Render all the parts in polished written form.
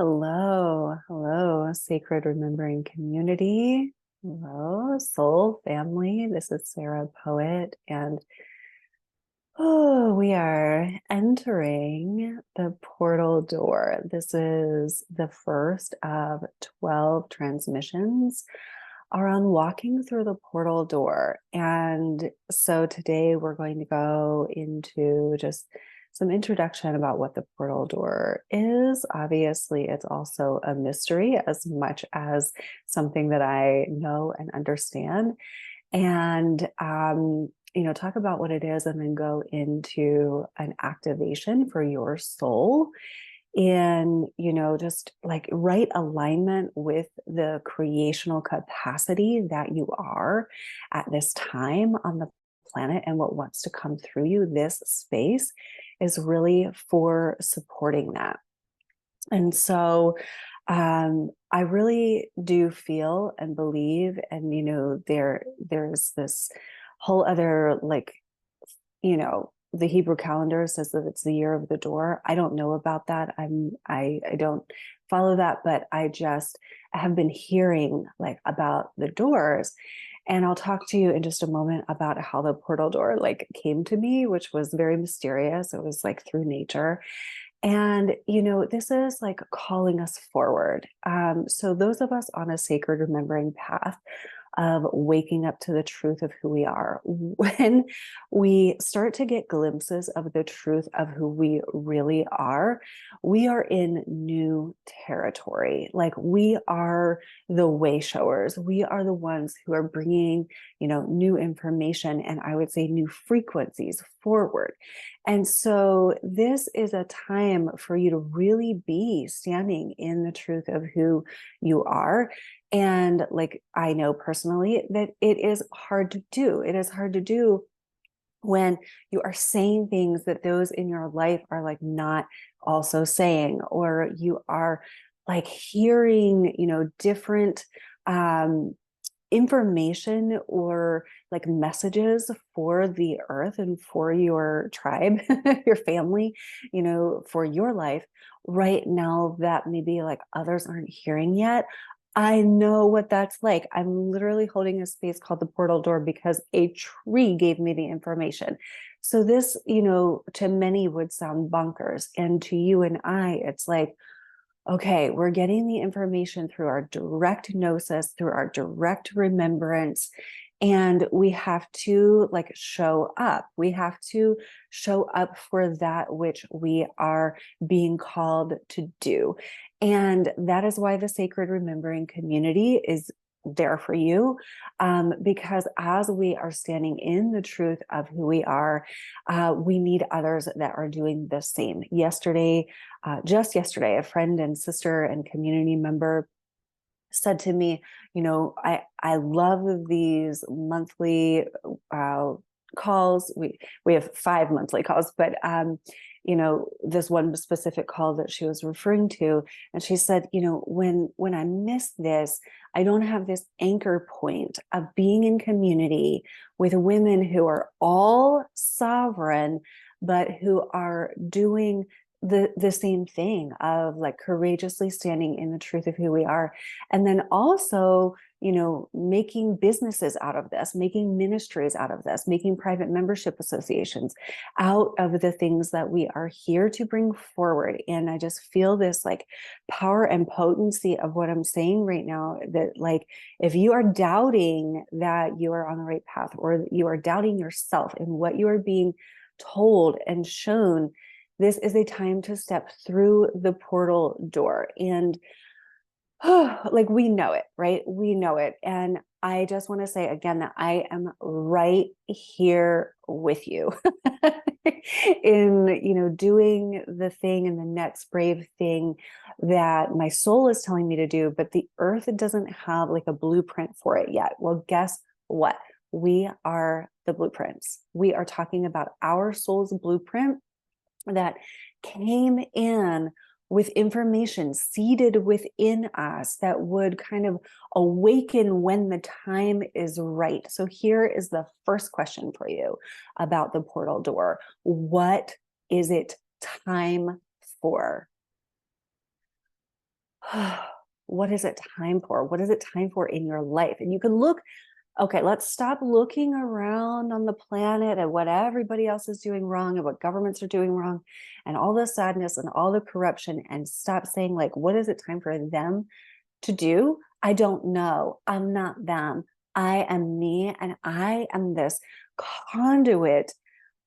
Hello, hello, sacred remembering community. Hello, soul family. This is Sarah Poet, and we are entering the portal door. This is the first of 12 transmissions around walking through the portal door. And so today we're going to go into just some introduction about what the portal door is. Obviously, it's also a mystery as much as something that I know and understand. And talk about what it is and then go into an activation for your soul in, just like right alignment with the creational capacity that you are at this time on the planet and what wants to come through you. This space is really for supporting that. And so I really do feel and believe, and there's this whole other the Hebrew calendar says that it's the year of the door. I don't know about that. I don't follow that, but I have been hearing like about the doors. And I'll talk to you in just a moment about how the portal door like came to me, which was very mysterious. It was like through nature. And, this is like calling us forward. So those of us on a sacred remembering path of waking up to the truth of who we are, when we start to get glimpses of the truth of who we really are, we are in new territory. Like we are the way showers. We are the ones who are bringing, new information and I would say new frequencies forward. And so this is a time for you to really be standing in the truth of who you are. And like, I know personally that it is hard to do. It is hard to do when you are saying things that those in your life are like not also saying, or you are like hearing, different, information or like messages for the earth and for your tribe, your family, for your life right now that maybe like others aren't hearing yet. I know what that's like. I'm literally holding a space called the portal door because a tree gave me the information. So this, to many would sound bonkers. And to you and I, it's like, okay, we're getting the information through our direct gnosis, through our direct remembrance, and we have to like show up. We have to show up for that which we are being called to do. And that is why the Sacred Remembering community is there for you, because as we are standing in the truth of who we are, we need others that are doing the same. Just yesterday, a friend and sister and community member said to me, I love these monthly calls. We have 5 monthly calls, but this one specific call that she was referring to, and she said, when I miss this, I don't have this anchor point of being in community with women who are all sovereign, but who are doing the same thing of like courageously standing in the truth of who we are. And then also, making businesses out of this, making ministries out of this, making private membership associations out of the things that we are here to bring forward. And I just feel this like power and potency of what I'm saying right now, that like, if you are doubting that you are on the right path, or you are doubting yourself and what you are being told and shown, this is a time to step through the portal door. And like we know it, right? We know it. And I just want to say again that I am right here with you in, doing the thing and the next brave thing that my soul is telling me to do, but the earth doesn't have like a blueprint for it yet. Well, guess what? We are the blueprints. We are talking about our soul's blueprint that came in with information seeded within us that would kind of awaken when the time is right. So here is the first question for you about the portal door. What is it time for? What is it time for? What is it time for in your life? And you can look, okay, let's stop looking around on the planet at what everybody else is doing wrong and what governments are doing wrong and all the sadness and all the corruption, and stop saying, like, what is it time for them to do? I don't know. I'm not them. I am me, and I am this conduit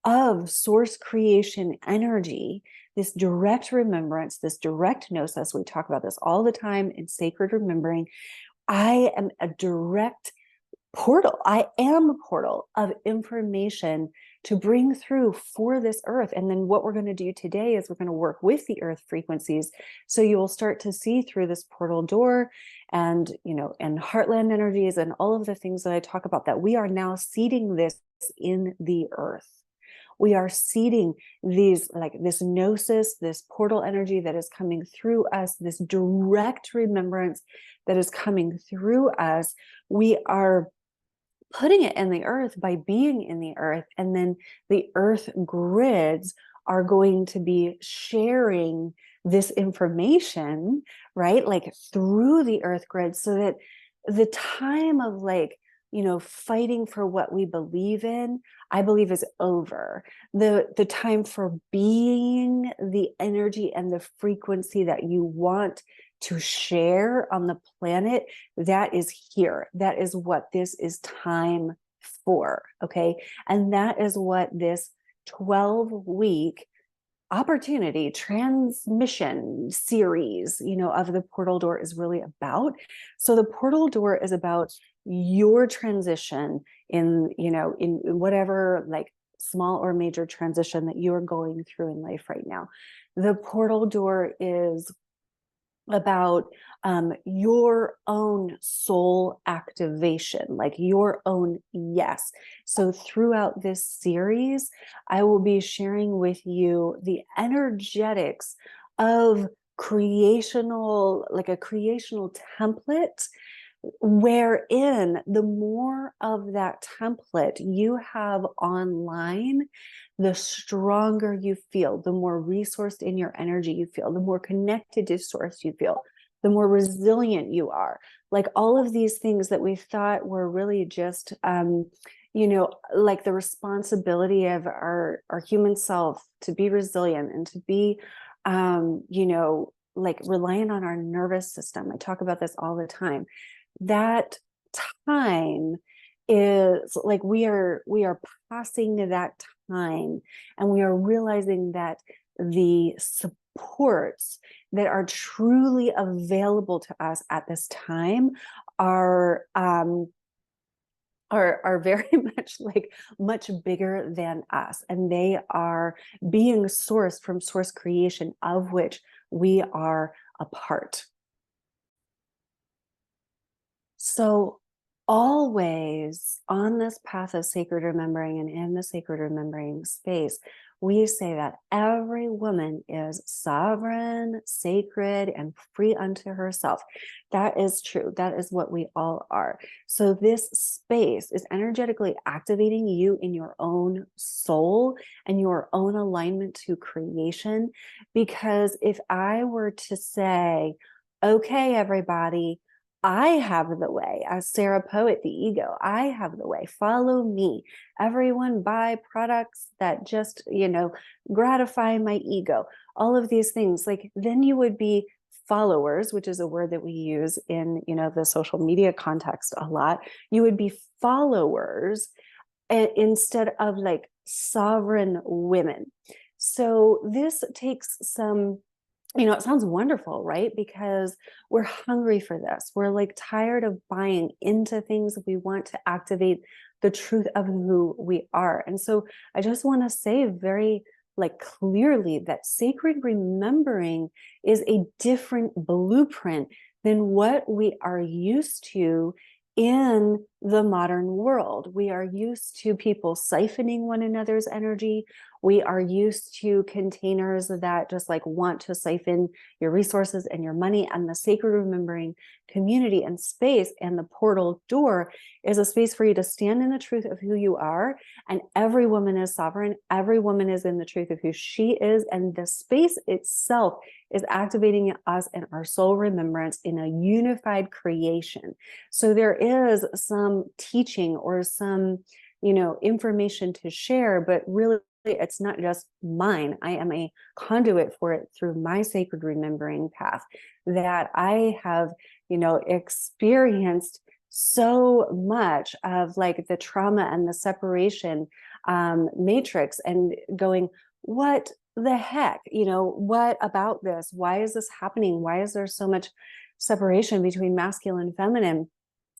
of source creation energy, this direct remembrance, this direct gnosis. We talk about this all the time in sacred remembering. I am a direct portal. I am a portal of information to bring through for this earth. And then what we're going to do today is we're going to work with the earth frequencies. So you will start to see through this portal door and, and heartland energies and all of the things that I talk about, that we are now seeding this in the earth. We are seeding these, like this gnosis, this portal energy that is coming through us, this direct remembrance that is coming through us. We are putting it in the earth by being in the earth. And then the earth grids are going to be sharing this information, right? Like through the earth grid, so that the time of fighting for what we believe in, I believe, is over. The time for being the energy and the frequency that you want to share on the planet, that is here. That is what this is time for, okay? And that is what this 12-week opportunity transmission series, of the portal door is really about. So the portal door is about your transition in whatever, like, small or major transition that you're going through in life right now. The portal door is about your own soul activation, like your own yes. So throughout this series, I will be sharing with you the energetics of creational, like a creational template, wherein the more of that template you have online, the stronger you feel, the more resourced in your energy you feel, the more connected to source you feel, the more resilient you are. Like all of these things that we thought were really just, like the responsibility of our human self to be resilient and to be, like reliant on our nervous system. I talk about this all the time. That time is like we are passing that time, and we are realizing that the supports that are truly available to us at this time are very much bigger than us, and they are being sourced from source creation, of which we are a part. So always on this path of sacred remembering and in the sacred remembering space, we say that every woman is sovereign, sacred, and free unto herself. That is true. That is what we all are. So this space is energetically activating you in your own soul and your own alignment to creation. Because if I were to say, okay, everybody, I have the way, as Sarah Poet, the ego, I have the way, follow me. Everyone buy products that just, gratify my ego. All of these things, like, then you would be followers, which is a word that we use in, the social media context a lot. You would be followers instead of like sovereign women. So this takes some, it sounds wonderful, right? Because we're hungry for this. We're like tired of buying into things. We want to activate the truth of who we are. And so I just want to say very clearly that sacred remembering is a different blueprint than what we are used to in the modern world. We are used to people siphoning one another's energy. We are used to containers that just like want to siphon your resources and your money. And the sacred remembering community and space and the portal door is a space for you to stand in the truth of who you are. And every woman is sovereign. Every woman is in the truth of who she is. And the space itself is activating us in our soul remembrance in a unified creation. So there is some teaching or some, information to share, but really it's not just mine. I am a conduit for it through my sacred remembering path that I have, experienced so much of like the trauma and the separation matrix and going, what the heck, what about this? Why is this happening? Why is there so much separation between masculine and feminine,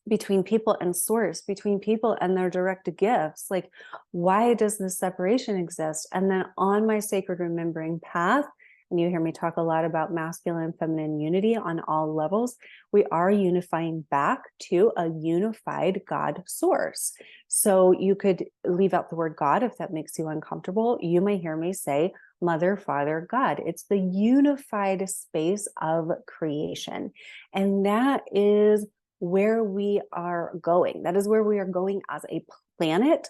between people and source, between people and their direct gifts? Like, why does this separation exist? And then on my sacred remembering path, and you hear me talk a lot about masculine and feminine unity on all levels, we are unifying back to a unified God source. So you could leave out the word God if that makes you uncomfortable. You may hear me say Mother, Father, God. It's the unified space of creation. And that is where we are going. That is where we are going as a planet.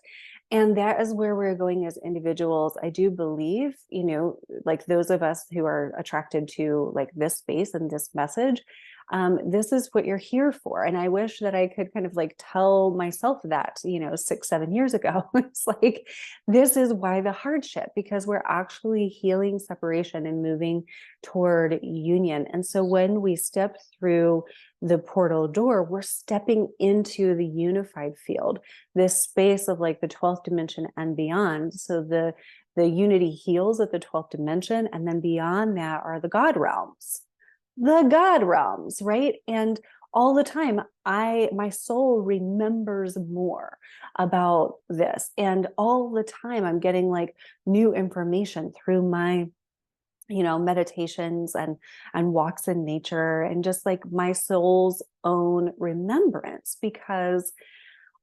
And that is where we're going as individuals. I do believe, like those of us who are attracted to like this space and this message, this is what you're here for. And I wish that I could kind of like tell myself that, 6-7 years ago. It's like, this is why the hardship, because we're actually healing separation and moving toward union. And so when we step through the portal door, we're stepping into the unified field, this space of like the 12th dimension and beyond. So the unity heals at the 12th dimension. And then beyond that are the God realms. The God realms, right? And all the time, my soul remembers more about this. And all the time, I'm getting like new information through my, meditations and walks in nature and just like my soul's own remembrance. Because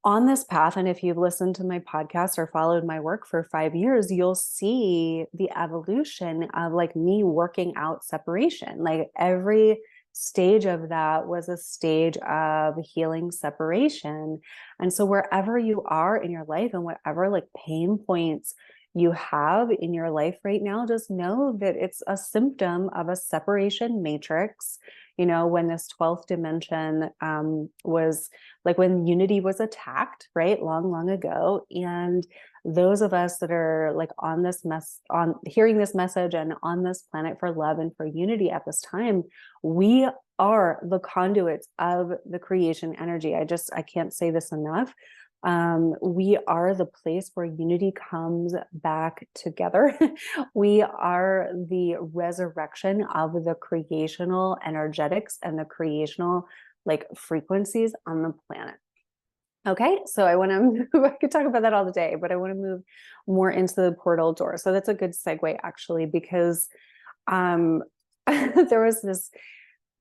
on this path, and if you've listened to my podcast or followed my work for 5 years, you'll see the evolution of like me working out separation. Like every stage of that was a stage of healing separation. And so wherever you are in your life and whatever like pain points you have in your life right now, just know that it's a symptom of a separation matrix. When this 12th dimension was like when unity was attacked, right? Long, long ago. And those of us that are like on hearing this message and on this planet for love and for unity at this time, we are the conduits of the creation energy. I can't say this enough. We are the place where unity comes back together. We are the resurrection of the creational energetics and the creational like frequencies on the planet. Okay, so I want to move, I could talk about that all the day, but I want to move more into the portal door. So that's a good segue actually, because there was this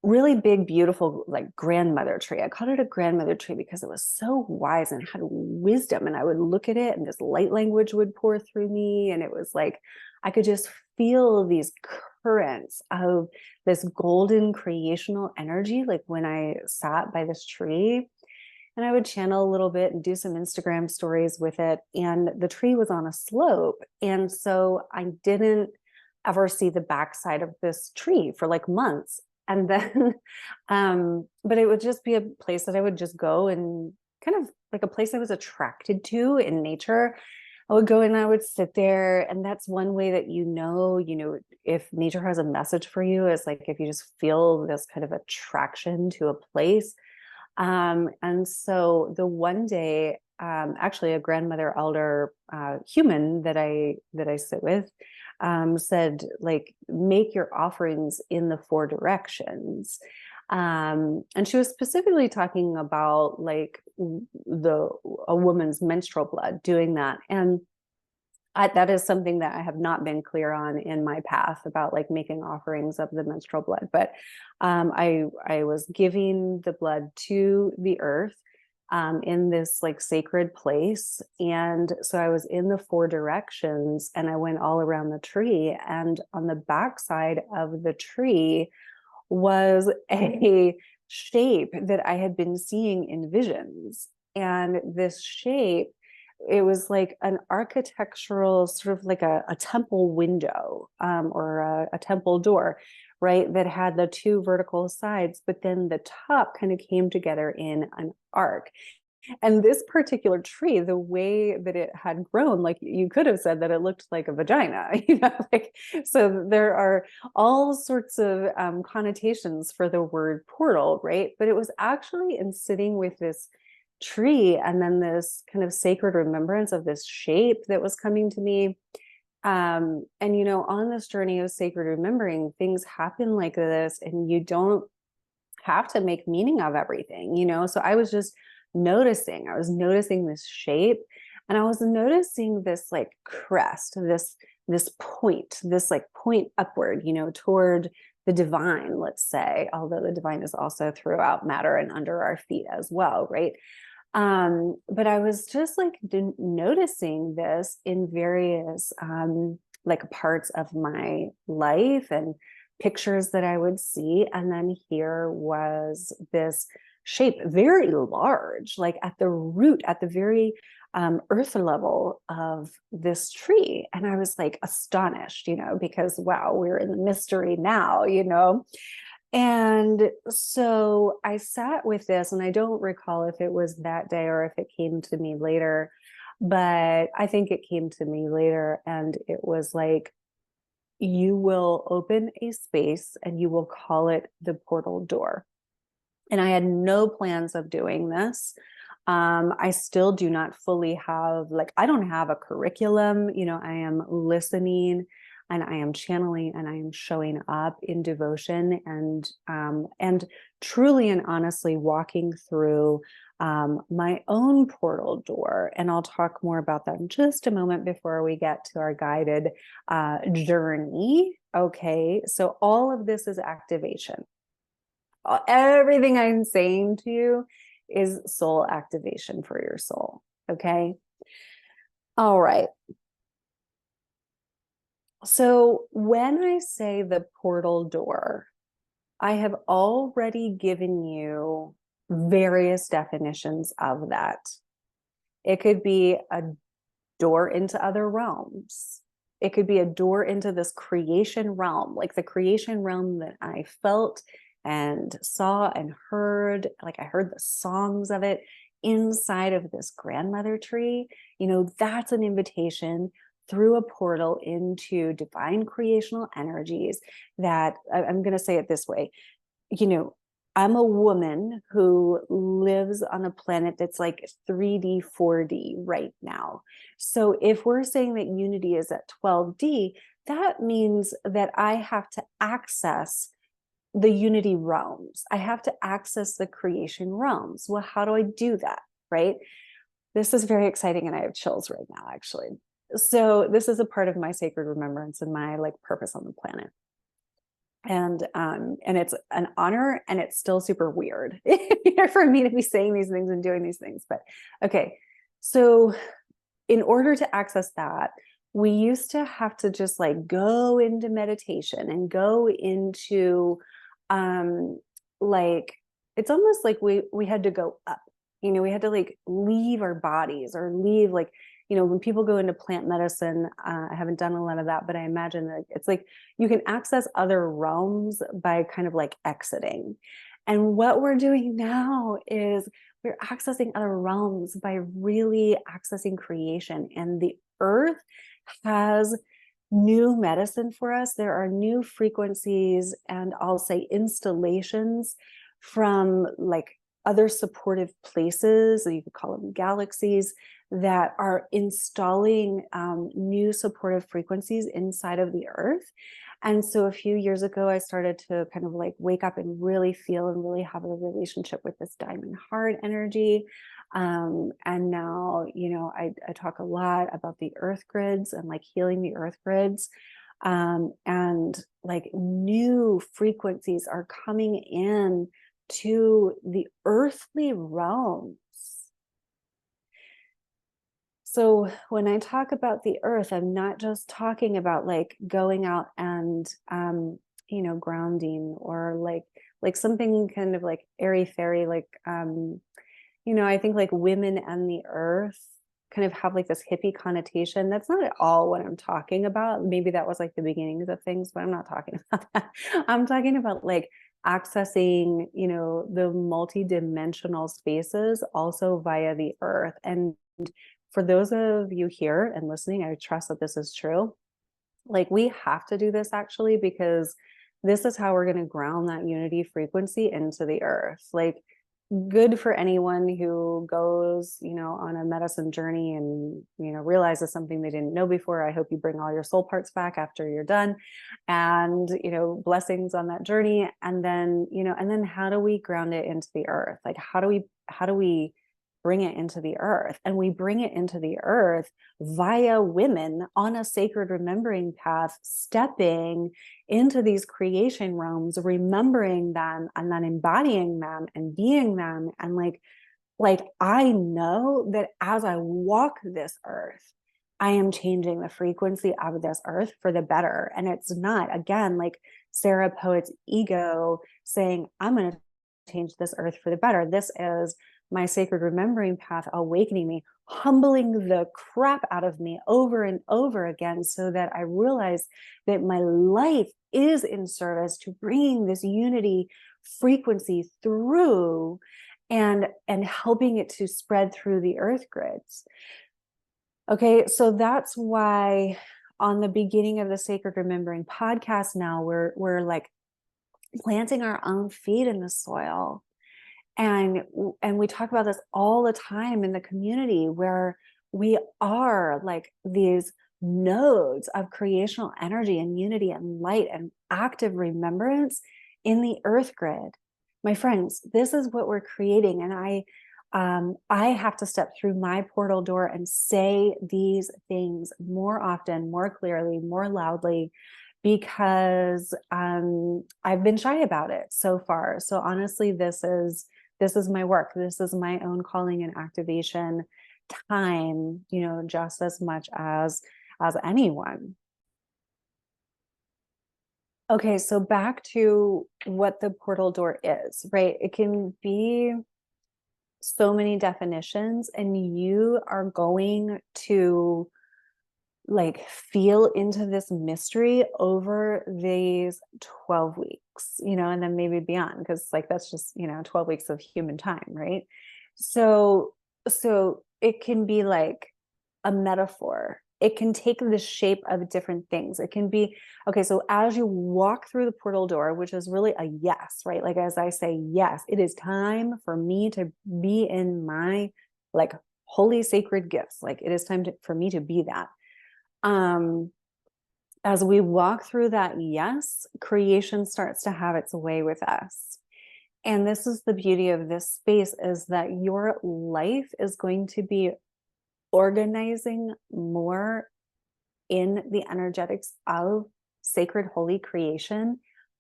really big, beautiful, like grandmother tree. I called it a grandmother tree because it was so wise and had wisdom. And I would look at it and this light language would pour through me. And it was like, I could just feel these currents of this golden creational energy. Like when I sat by this tree and I would channel a little bit and do some Instagram stories with it. And the tree was on a slope. And so I didn't ever see the backside of this tree for like months. And then, but it would just be a place that I would just go and kind of like a place I was attracted to in nature. I would go and I would sit there. And that's one way that, if nature has a message for you, is like, if you just feel this kind of attraction to a place. And so the one day, actually a grandmother elder, human that I sit with, said like, make your offerings in the 4 directions. And she was specifically talking about like a woman's menstrual blood, doing that. And that is something that I have not been clear on in my path about like making offerings of the menstrual blood. But I was giving the blood to the earth in this like sacred place. And so I was in the four directions and I went all around the tree. And on the backside of the tree was a shape that I had been seeing in visions. And this shape, it was like an architectural, sort of like a temple window, or a temple door, right? That had the two vertical sides, but then the top kind of came together in an arc. And this particular tree, the way that it had grown, like you could have said that it looked like a vagina, like, so there are all sorts of connotations for the word portal, right? But it was actually in sitting with this tree and then this kind of sacred remembrance of this shape that was coming to me. And, on this journey of sacred remembering, things happen like this, and you don't have to make meaning of everything, So I was just I was noticing this shape, and I was noticing this like crest, this point, this like point upward, toward the divine, let's say, although the divine is also throughout matter and under our feet as well, right? But I was just like noticing this in various like parts of my life and pictures that I would see. And then here was this shape, very large, like at the root, at the very earth level of this tree. And I was like astonished, because wow, we're in the mystery now. And so I sat with this, and I don't recall if it was that day or if it came to me later, but I think it came to me later. And it was like, you will open a space and you will call it the portal door. And I had no plans of doing this. I still do not fully have, like, I don't have a curriculum. I am listening and I am channeling and I am showing up in devotion and truly and honestly walking through my own portal door. And I'll talk more about that in just a moment before we get to our guided journey. Okay, so all of this is activation. Everything I'm saying to you is soul activation for your soul. Okay. All right. So when I say the portal door, I have already given you various definitions of that. It could be a door into other realms. It could be a door into this creation realm, like the creation realm that I felt and saw and heard. Like I heard the songs of it inside of this grandmother tree. That's an invitation through a portal into divine creational energies that I'm going to say it this way. I'm a woman who lives on a planet that's like 3D, 4D right now. So if we're saying that unity is at 12D, that means that I have to access the unity realms. I have to access the creation realms. Well, how do I do that? Right? This is very exciting, and I have chills right now, actually. So this is a part of my sacred remembrance and my like purpose on the planet. And it's an honor, and it's still super weird for me to be saying these things and doing these things. But okay, so in order to access that, we used to have to just like go into meditation and go into like, it's almost like we had to go up. We had to like leave our bodies, or leave, like, when people go into plant medicine, I haven't done a lot of that, but I imagine that it's like you can access other realms by kind of like exiting. And what we're doing now is we're accessing other realms by really accessing creation. And the earth has new medicine for us. There are new frequencies, and I'll say installations from like other supportive places, you could call them galaxies, that are installing new supportive frequencies inside of the earth. And so a few years ago, I started to kind of like wake up and really feel and really have a relationship with this diamond heart energy. And now, I talk a lot about the earth grids and like healing the earth grids. And like new frequencies are coming in to the earthly realms. So when I talk about the earth, I'm not just talking about like going out and grounding, or like something kind of like airy fairy, like I think like women and the earth kind of have like this hippie connotation. That's not at all what I'm talking about. Maybe that was like the beginnings of things, but I'm not talking about that. I'm talking about like accessing, the multi-dimensional spaces also via the earth. And for those of you here and listening, I trust that this is true. Like, we have to do this actually, because this is how we're going to ground that unity frequency into the earth. Like, good for anyone who goes, on a medicine journey and, realizes something they didn't know before. I hope you bring all your soul parts back after you're done, and, blessings on that journey. And then, how do we ground it into the earth? Like, how do we bring it into the earth? And we bring it into the earth via women on a sacred remembering path, stepping into these creation realms, remembering them, and then embodying them and being them. And like I know that as I walk this earth, I am changing the frequency of this earth for the better. And it's not, again, like Sarah Poet's ego saying, I'm going to change this earth for the better. This is my sacred remembering path awakening me, humbling the crap out of me over and over again, so that I realize that my life is in service to bringing this unity frequency through, and helping it to spread through the earth grids. Okay, so that's why on the beginning of the Sacred Remembering podcast now, we're like planting our own feet in the soil. And we talk about this all the time in the community, where we are like these nodes of creational energy and unity and light and active remembrance in the earth grid. My friends, this is what we're creating. And I have to step through my portal door and say these things more often, more clearly, more loudly, because I've been shy about it so far. So honestly, this is my work. This is my own calling and activation time, just as much as anyone. Okay, so back to what the portal door is, right? It can be so many definitions, and you are going to like feel into this mystery over these 12 weeks, and then maybe beyond, because like that's just, 12 weeks of human time, right? So it can be like a metaphor. It can take the shape of different things. It can be, okay, so as you walk through the portal door, which is really a yes, right? Like, as I say, yes, it is time for me to be in my like holy sacred gifts. Like, it is time for me to be that. As we walk through that yes, creation starts to have its way with us. And this is the beauty of this space, is that your life is going to be organizing more in the energetics of sacred holy creation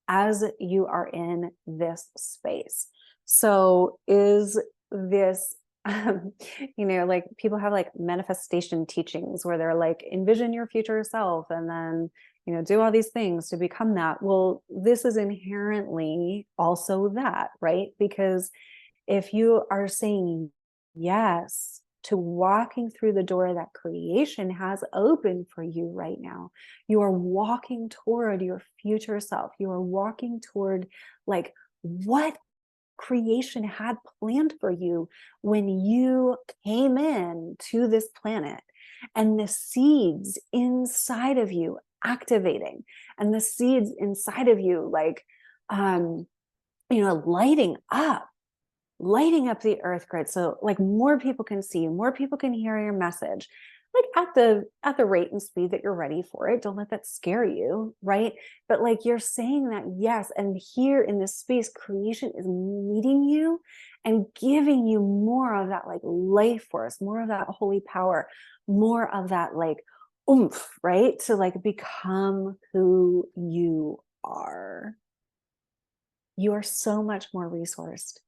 as you are in this space. So is this like people have like manifestation teachings where they're like, envision your future self and then do all these things to become that. Well, this is inherently also that, right? Because if you are saying yes to walking through the door that creation has opened for you right now, you are walking toward your future self. You are walking toward like what creation had planned for you when you came in to this planet, and the seeds inside of you activating, and the seeds inside of you like lighting up the earth grid, so like more people can see, more people can hear your message, like at the rate and speed that you're ready for it. Don't let that scare you, right? But like, you're saying that yes, and here in this space, creation is meeting you and giving you more of that like life force, more of that holy power, more of that like oomph, right? To like become who you are. You are so much more resourced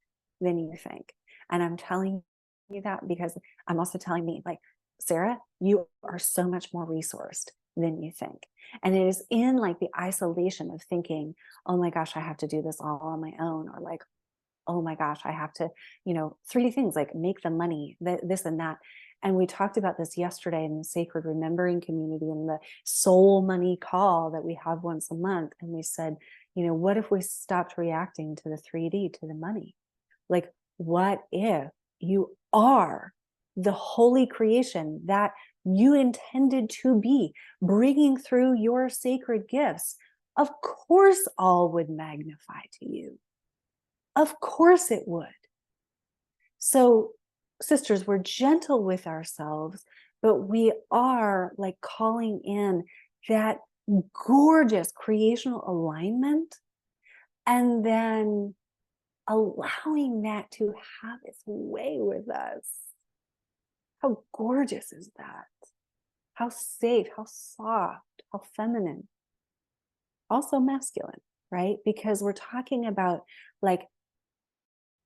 than you think. And I'm telling you that because I'm also telling me, like, Sarah, you are so much more resourced than you think. And it is in like the isolation of thinking, oh my gosh, I have to do this all on my own, or like, oh my gosh, I have to, three things like make the money, this and that. And we talked about this yesterday in the Sacred Remembering community and the soul money call that we have once a month. And we said, what if we stopped reacting to the 3D, to the money? Like, what if you are the holy creation that you intended to be, bringing through your sacred gifts? Of course, all would magnify to you. Of course it would. So, sisters, we're gentle with ourselves, but we are like calling in that gorgeous creational alignment and then allowing that to have its way with us. How gorgeous is that? How safe, how soft, how feminine. Also masculine, right? Because we're talking about like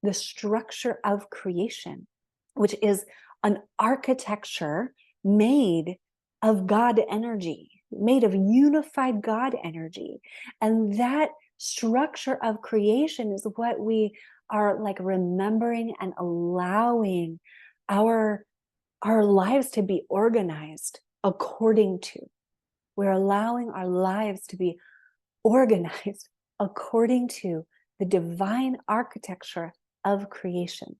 the structure of creation, which is an architecture made of God energy, made of unified God energy. And that structure of creation is what we are like remembering and allowing our lives to be organized according to. We're allowing our lives to be organized according to the divine architecture of creation.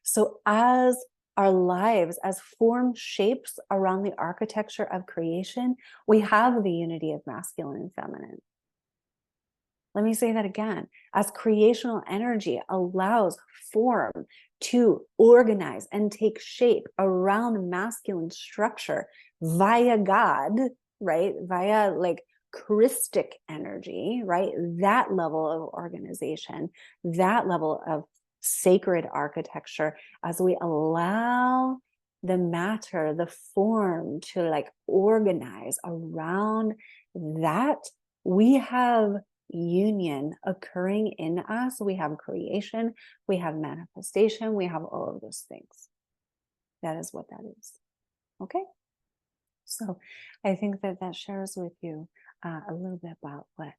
So as our lives, as form shapes around the architecture of creation, we have the unity of masculine and feminine. Let me say that again. As creational energy allows form to organize and take shape around masculine structure via God, right? Via like Christic energy, right? That level of organization, that level of sacred architecture, as we allow the matter, the form to like organize around that, we have union occurring in us. We have creation, we have manifestation, we have all of those things. That is what that is. Okay. So I think that that shares with you a little bit about what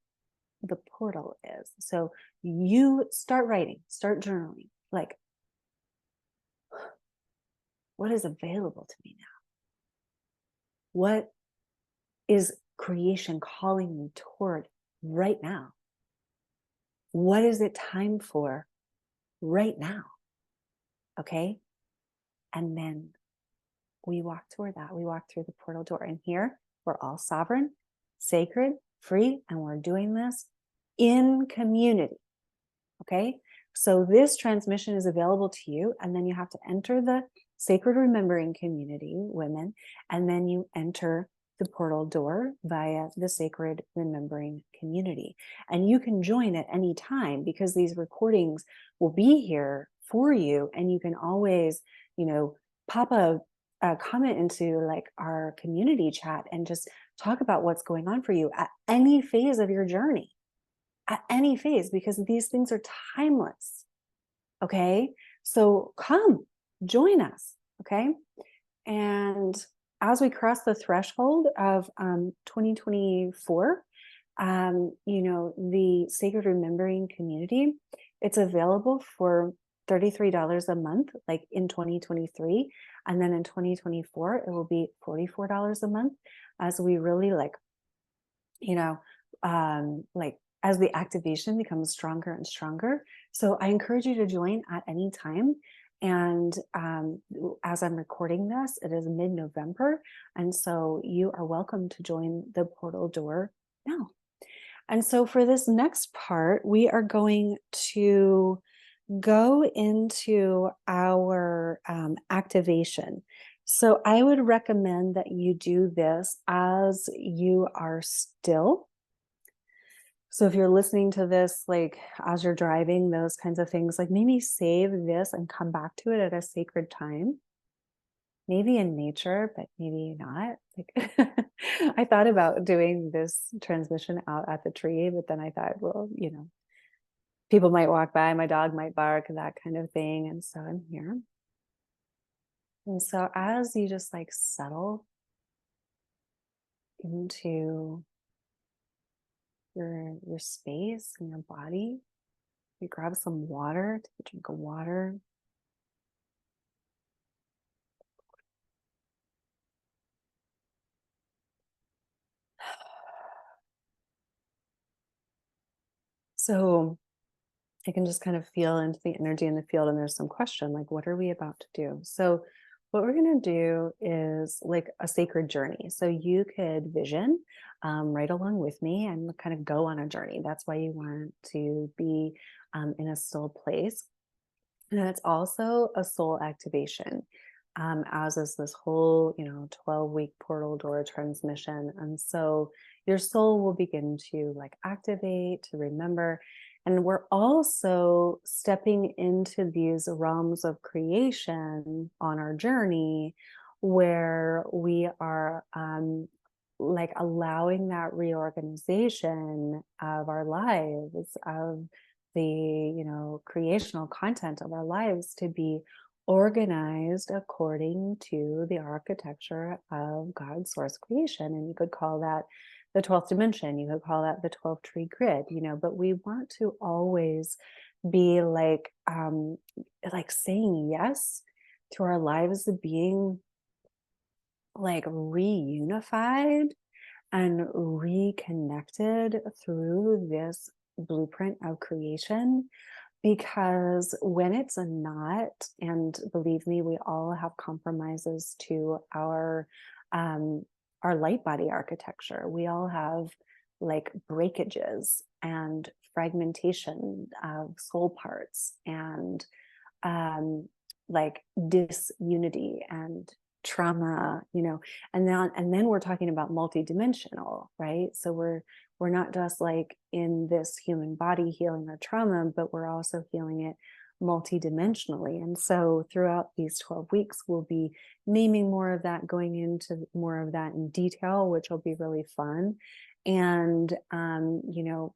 the portal is. So you start writing, start journaling, like, what is available to me now? What is creation calling me toward right now? What is it time for right now? Okay. And then we walk toward that. We walk through the portal door. And here we're all sovereign, sacred, free, and we're doing this in community. Okay. So this transmission is available to you. And then you have to enter the Sacred Remembering community, women, and then you enter the portal door via the Sacred Remembering community. And you can join at any time because these recordings will be here for you. And you can always, pop a comment into like our community chat and just talk about what's going on for you at any phase of your journey, at any phase, because these things are timeless. Okay. So come join us. Okay. And as we cross the threshold of 2024, the Sacred Remembering community, it's available for $33 a month, like in 2023. And then in 2024, it will be $44 a month as we really as the activation becomes stronger and stronger. So I encourage you to join at any time. And as I'm recording this, it is mid-November. And so you are welcome to join the portal door now. And so for this next part, we are going to go into our activation. So I would recommend that you do this as you are still. So if you're listening to this, like as you're driving, those kinds of things, like maybe save this and come back to it at a sacred time. Maybe in nature, but maybe not. Like I thought about doing this transmission out at the tree, but then I thought, well, people might walk by, my dog might bark, that kind of thing. And so I'm here. And so as you just like settle into your space and your body, you grab some water, take a drink of water. So I can just kind of feel into the energy in the field, and there's some question like, what are we about to do? So what we're going to do is like a sacred journey. So you could vision right along with me and kind of go on a journey. That's why you want to be in a still place. And it's also a soul activation, as is this whole, 12-week portal door transmission. And so your soul will begin to like activate, to remember. And we're also stepping into these realms of creation on our journey where we are like allowing that reorganization of our lives, of the creational content of our lives to be organized according to the architecture of God's source creation. And you could call that the 12th dimension, you could call that the 12 tree grid, but we want to always be like saying yes to our lives being like reunified and reconnected through this blueprint of creation. Because when it's a not, and believe me, we all have compromises to our light body architecture. We all have like breakages and fragmentation of soul parts and um, like disunity and trauma, and then we're talking about multidimensional, right? So we're not just like in this human body healing our trauma, but we're also healing it multidimensionally. And so throughout these 12 weeks, we'll be naming more of that, going into more of that in detail, which will be really fun. And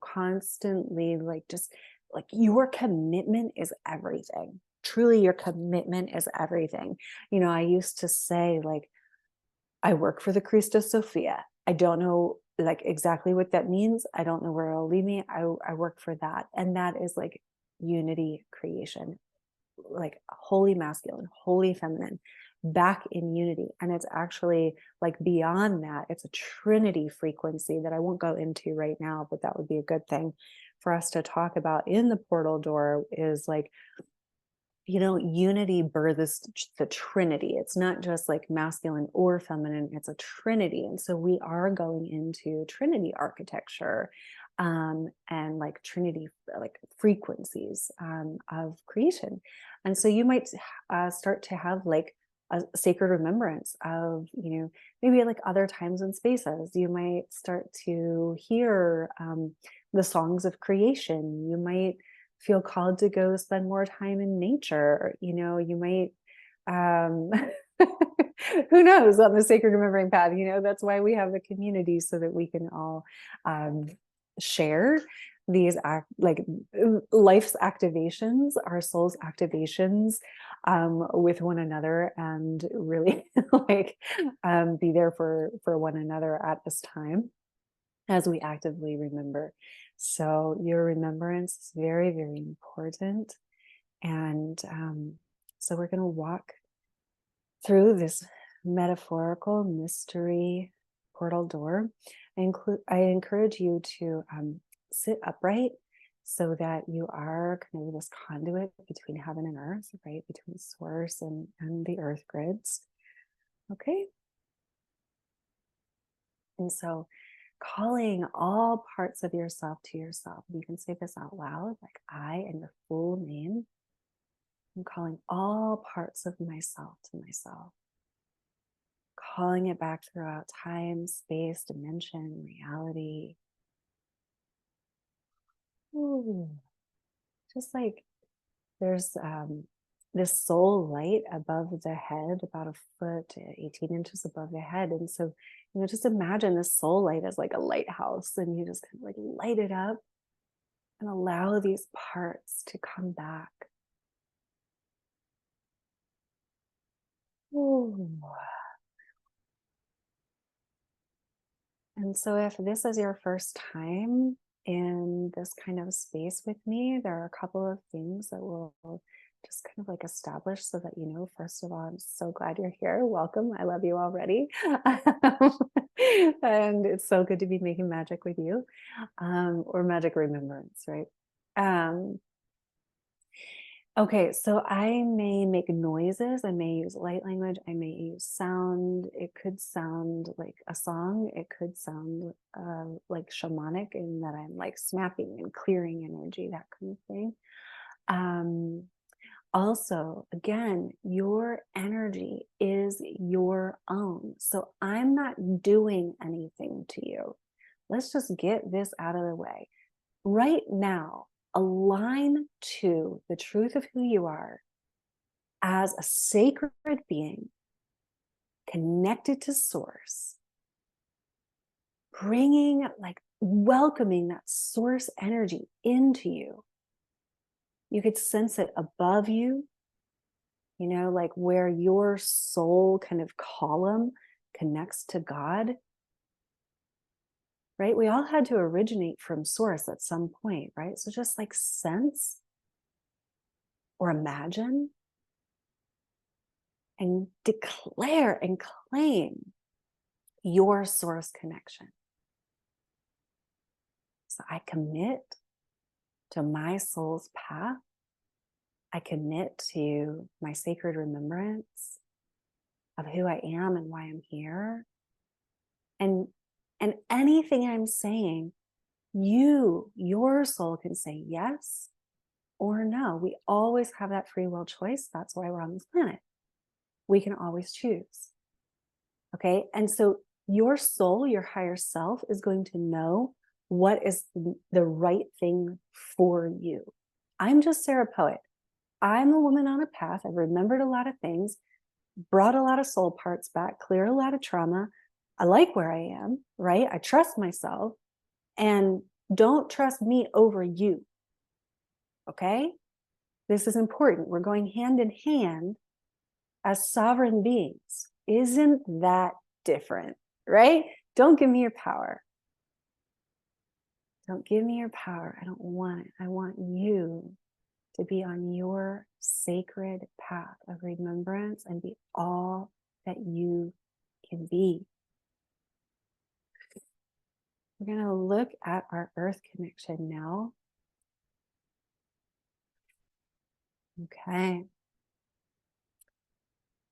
constantly like just like your commitment is everything. Truly, your commitment is everything. I used to say, like, I work for the Krystal Sophia. I don't know like exactly what that means. I don't know where it'll lead me. I work for that. And that is like unity creation, like holy masculine, holy feminine, back in unity. And it's actually like beyond that, it's a trinity frequency that I won't go into right now, but that would be a good thing for us to talk about in the portal door is like, unity births the trinity. It's not just like masculine or feminine, it's a trinity. And so we are going into trinity architecture, and like trinity like frequencies of creation. And so you might start to have like a sacred remembrance of maybe like other times and spaces. You might start to hear the songs of creation. You might feel called to go spend more time in nature. You might who knows, on the sacred remembering path. That's why we have the community, so that we can all share these like life's activations, our soul's activations, with one another, and really like be there for one another at this time as we actively remember. So your remembrance is very, very important. And so we're going to walk through this metaphorical mystery portal door. I encourage you to sit upright so that you are kind of this conduit between heaven and earth, right? Between source and the earth grids. Okay. And so calling all parts of yourself to yourself. You can say this out loud, like I and your full name. I'm calling all parts of myself to myself. Calling it back throughout time, space, dimension, reality. Ooh. Just like there's this soul light above the head, about a foot to 18 inches above the head. And so, just imagine this soul light as like a lighthouse, and you just kind of like light it up and allow these parts to come back. Ooh. And so, if this is your first time in this kind of space with me, there are a couple of things that we'll just kind of like establish so that you know, first of all, I'm so glad you're here. Welcome. I love you already. And it's so good to be making magic with you, or magic remembrance, right? Um, Okay, so I may make noises, I may use light language, I may use sound. It could sound like a song, it could sound like shamanic in that I'm like snapping and clearing energy, that kind of thing. Um, Also, again, your energy is your own. So I'm not doing anything to you. Let's just get this out of the way right now. Align to the truth of who you are as a sacred being connected to source, bringing, like, welcoming that source energy into you. You could sense it above you, you know, like where your soul kind of column connects to God, right? We all had to originate from source at some point, right? So just like sense or imagine and declare and claim your source connection. So I commit to my soul's path. I commit to my sacred remembrance of who I am and why I'm here. And anything I'm saying, your soul can say yes or no. We always have that free will choice. That's why we're on this planet. We can always choose. Okay. And so your soul, your higher self, is going to know what is the right thing for you. I'm just Sarah Poet. I'm a woman on a path. I've remembered a lot of things, brought a lot of soul parts back, cleared a lot of trauma. I like where I am, right? I trust myself, and don't trust me over you. Okay. This is important. We're going hand in hand as sovereign beings. Isn't that different? Right? Don't give me your power. Don't give me your power. I don't want it. I want you to be on your sacred path of remembrance and be all that you can be. We're going to look at our earth connection now. Okay.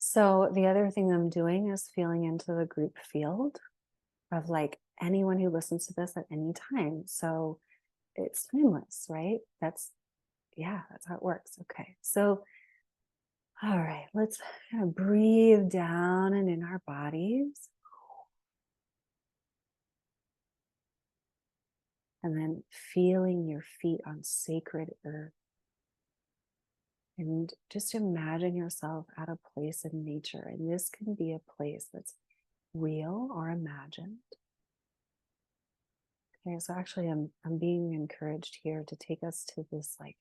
So the other thing I'm doing is feeling into the group field of like anyone who listens to this at any time. So it's timeless, right? That's how it works. Okay. So, all right, let's kind of breathe down and in our bodies. And then feeling your feet on sacred earth. And just imagine yourself at a place in nature. And this can be a place that's real or imagined. Okay, so actually I'm being encouraged here to take us to this like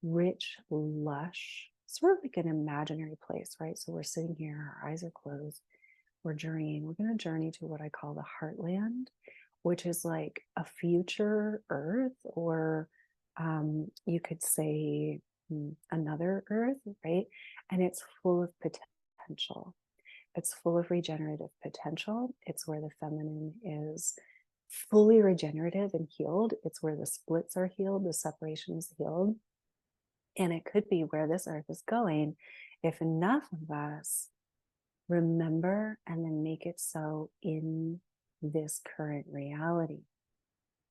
rich, lush, sort of like an imaginary place, right? So we're sitting here, our eyes are closed, we're journeying. We're going to journey to what I call the heartland, which is like a future earth, or you could say another earth, right? And it's full of potential. It's full of regenerative potential. It's where the feminine is fully regenerative and healed. It's where the splits are healed, the separation is healed. And it could be where this earth is going if enough of us remember and then make it so in this current reality.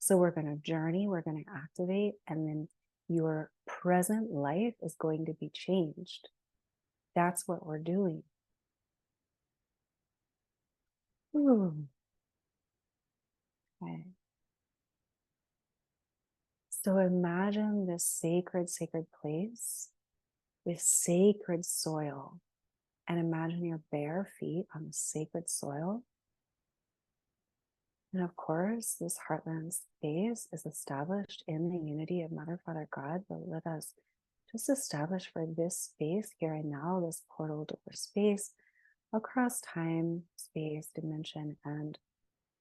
So we're going to journey, we're going to activate, and then your present life is going to be changed. That's what we're doing. Ooh. Okay. So imagine this sacred, sacred place with sacred soil, and imagine your bare feet on the sacred soil. And of course, this heartland space is established in the unity of Mother, Father, God. But let us just establish for this space here and now, this portal door space, across time, space, dimension, and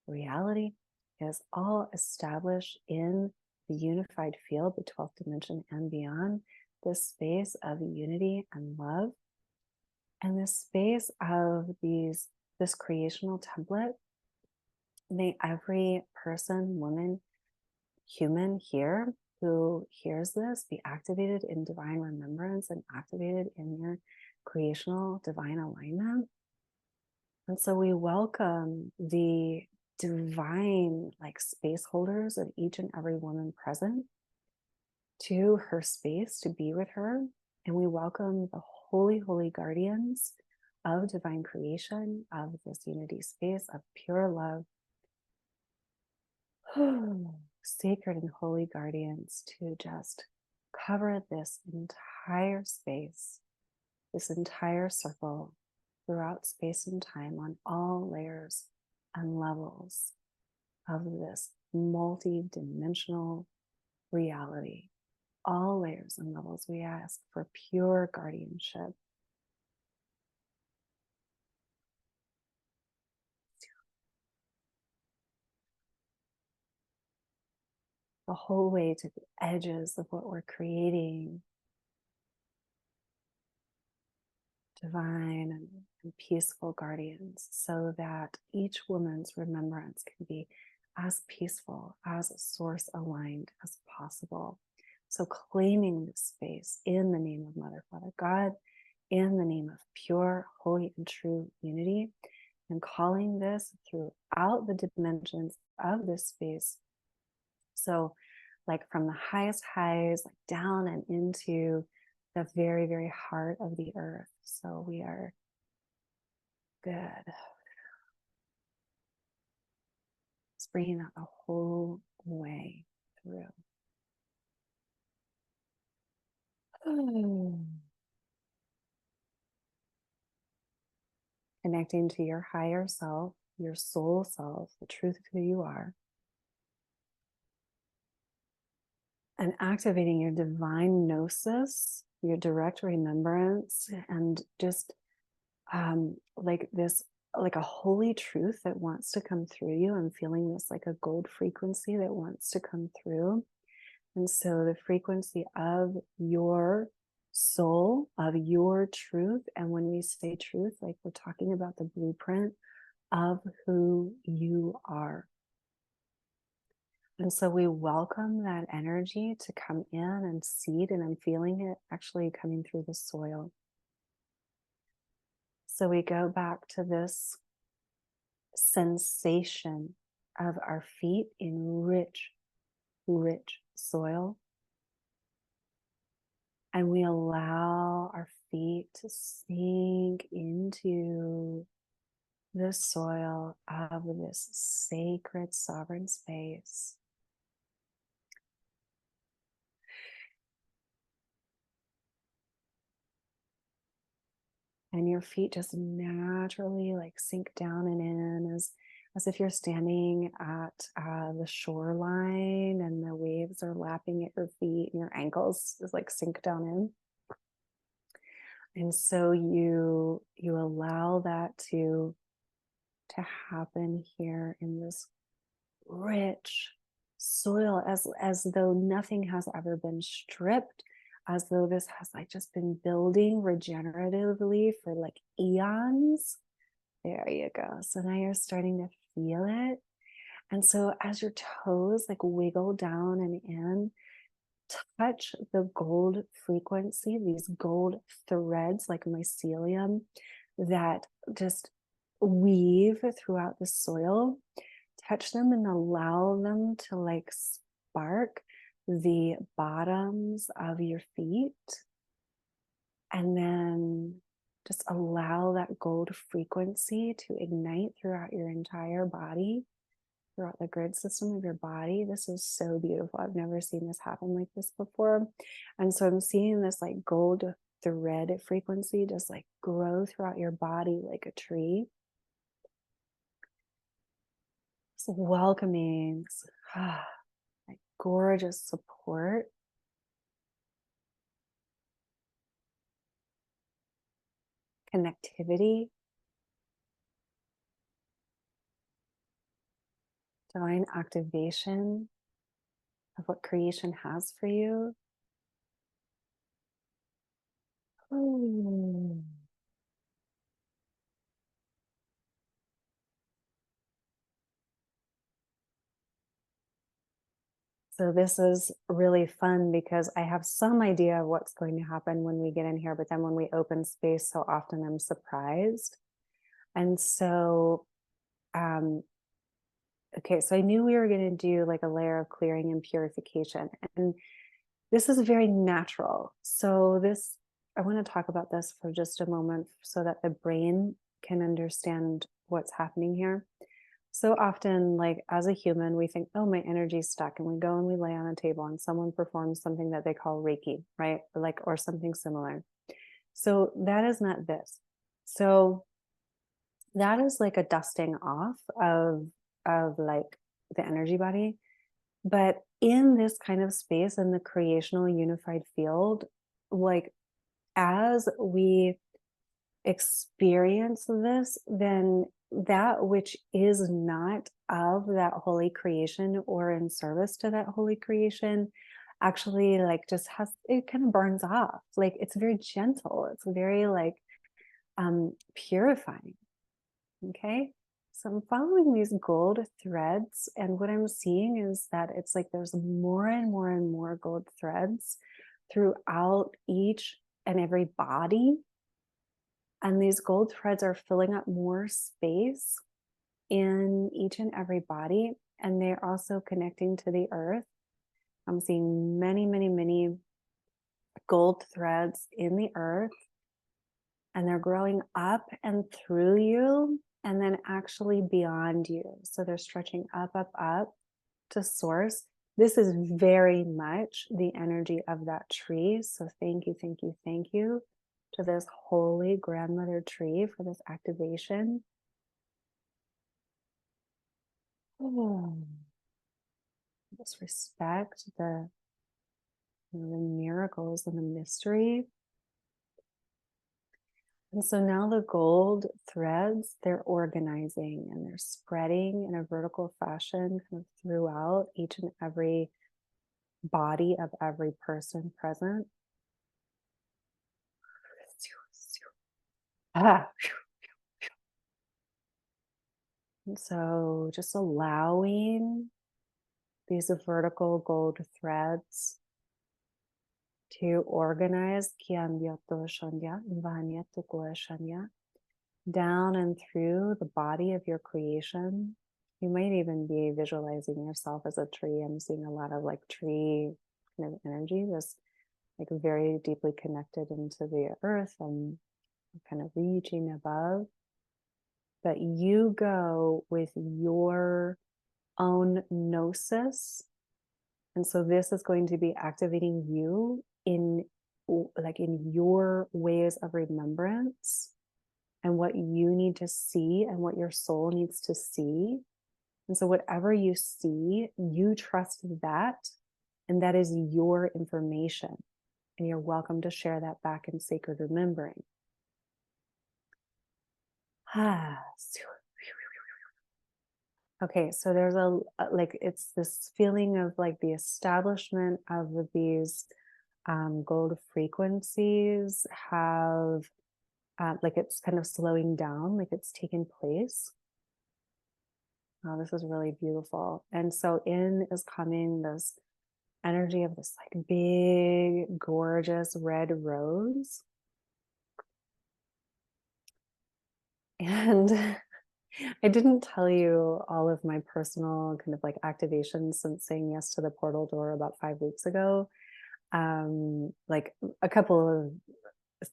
reality is all established in the unified field, the 12th dimension and beyond, this space of unity and love, and this space of this creational template. May every person, woman, human here who hears this be activated in divine remembrance and activated in your creational divine alignment. And so we welcome the divine like space holders of each and every woman present to her space to be with her. And we welcome the holy, holy guardians of divine creation, of this unity space, of pure love. Sacred and holy guardians to just cover this entire space, this entire circle throughout space and time on all layers and levels of this multi-dimensional reality. All layers and levels, we ask for pure guardianship. The whole way to the edges of what we're creating, divine and peaceful guardians, so that each woman's remembrance can be as peaceful, as source aligned as possible. So claiming this space in the name of Mother, Father, God, in the name of pure, holy, and true unity, and calling this throughout the dimensions of this space. So like from the highest highs, like down and into the very, very heart of the earth. So we are good. Just bringing that the whole way through. Connecting to your higher self, your soul self, the truth of who you are. And activating your divine gnosis, your direct remembrance, and just like this, like a holy truth that wants to come through you. I'm feeling this like a gold frequency that wants to come through. And so the frequency of your soul, of your truth. And when we say truth, like we're talking about the blueprint of who you are. And so we welcome that energy to come in and seed, and I'm feeling it actually coming through the soil. So we go back to this sensation of our feet in rich, rich soil. And we allow our feet to sink into the soil of this sacred sovereign space. And your feet just naturally like sink down and in as if you're standing at the shoreline and the waves are lapping at your feet and your ankles just like sink down in. And so you allow that to happen here in this rich soil, as though nothing has ever been stripped, as though this has like just been building regeneratively for like eons. There you go. So now you're starting to feel it. And so as your toes like wiggle down and in, touch the gold frequency, these gold threads like mycelium that just weave throughout the soil. Touch them and allow them to like spark the bottoms of your feet. And then just allow that gold frequency to ignite throughout your entire body, throughout the grid system of your body. This is so beautiful. I've never seen this happen like this before. And so I'm seeing this like gold thread frequency just like grow throughout your body like a tree. Just welcoming like gorgeous support. Connectivity divine activation of what creation has for you. Ooh. So this is really fun because I have some idea of what's going to happen when we get in here, but then when we open space, so often I'm surprised. And so, um, okay, so I knew we were going to do like a layer of clearing and purification, and this is very natural. So this, I want to talk about this for just a moment so that the brain can understand what's happening here. So often, like as a human, we think, oh, my energy's stuck. And we go and we lay on a table and someone performs something that they call Reiki, right? Like, or something similar. So that is not this. So that is like a dusting off of like the energy body. But in this kind of space, in the creational unified field, like as we experience this, then that which is not of that holy creation or in service to that holy creation actually like just has, it kind of burns off. Like it's very gentle, it's very like purifying. Okay, so I'm following these gold threads, and what I'm seeing is that it's like there's more and more and more gold threads throughout each and every body. And these gold threads are filling up more space in each and every body. And they're also connecting to the earth. I'm seeing many, many, many gold threads in the earth. And they're growing up and through you, and then actually beyond you. So they're stretching up, up, up to source. This is very much the energy of that tree. So thank you, thank you, thank you to this holy grandmother tree for this activation. Oh, just respect the miracles and the mystery. And so now the gold threads, they're organizing and they're spreading in a vertical fashion kind of throughout each and every body of every person present. Ah. And so just allowing these vertical gold threads to organize down and through the body of your creation. You might even be visualizing yourself as a tree. I'm seeing a lot of like tree kind of energy, just like very deeply connected into the earth and kind of reaching above. But you go with your own gnosis. And so this is going to be activating you in like in your ways of remembrance and what you need to see and what your soul needs to see. And so whatever you see, you trust that, and that is your information. And you're welcome to share that back in sacred remembering. Okay, so there's a like it's this feeling of like the establishment of these gold frequencies have like it's kind of slowing down, like it's taken place. Oh, this is really beautiful. And so in is coming this energy of this like big, gorgeous red rose. And I didn't tell you all of my personal kind of like activations since saying yes to the portal door about 5 weeks ago. Like a couple of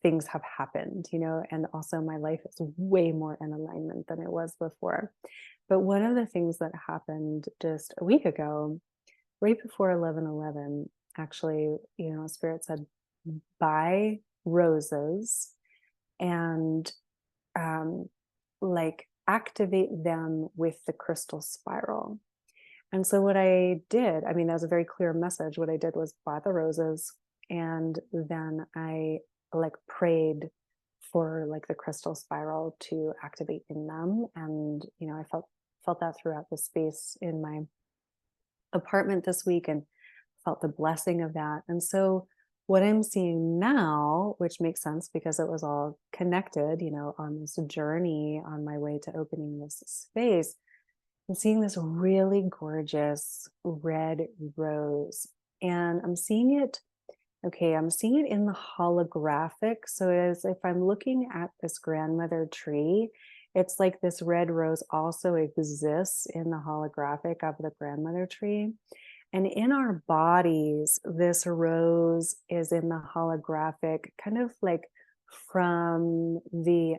things have happened, you know, and also my life is way more in alignment than it was before. But one of the things that happened just a week ago, right before 11/11, actually, you know, Spirit said, buy roses and like activate them with the crystal spiral. And so what I did, I mean, that was a very clear message. What I did was buy the roses, and then I like prayed for like the crystal spiral to activate in them. And, you know, I felt felt that throughout the space in my apartment this week and felt the blessing of that. And so what I'm seeing now, which makes sense because it was all connected, on this journey on my way to opening this space, I'm seeing this really gorgeous red rose. And I'm seeing it, okay, I'm seeing it in the holographic. So as if I'm looking at this grandmother tree, it's like this red rose also exists in the holographic of the grandmother tree. And in our bodies, this rose is in the holographic, kind of like from the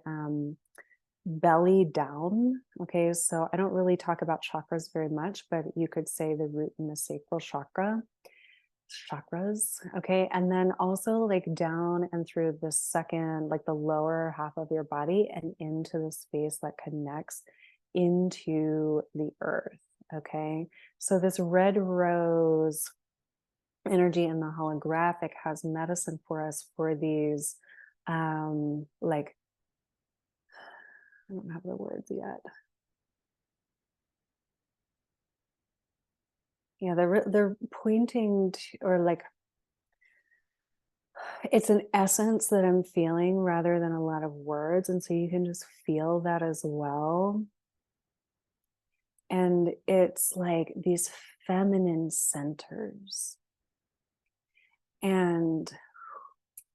belly down. Okay, so I don't really talk about chakras very much, but you could say the root and the sacral chakras. Okay, and then also like down and through the second, like the lower half of your body and into the space that connects into the earth. Okay, so this red rose energy in the holographic has medicine for us for these like, I don't have the words yet. Yeah, they're pointing to, or like, it's an essence that I'm feeling rather than a lot of words, and so you can just feel that as well. And it's like these feminine centers and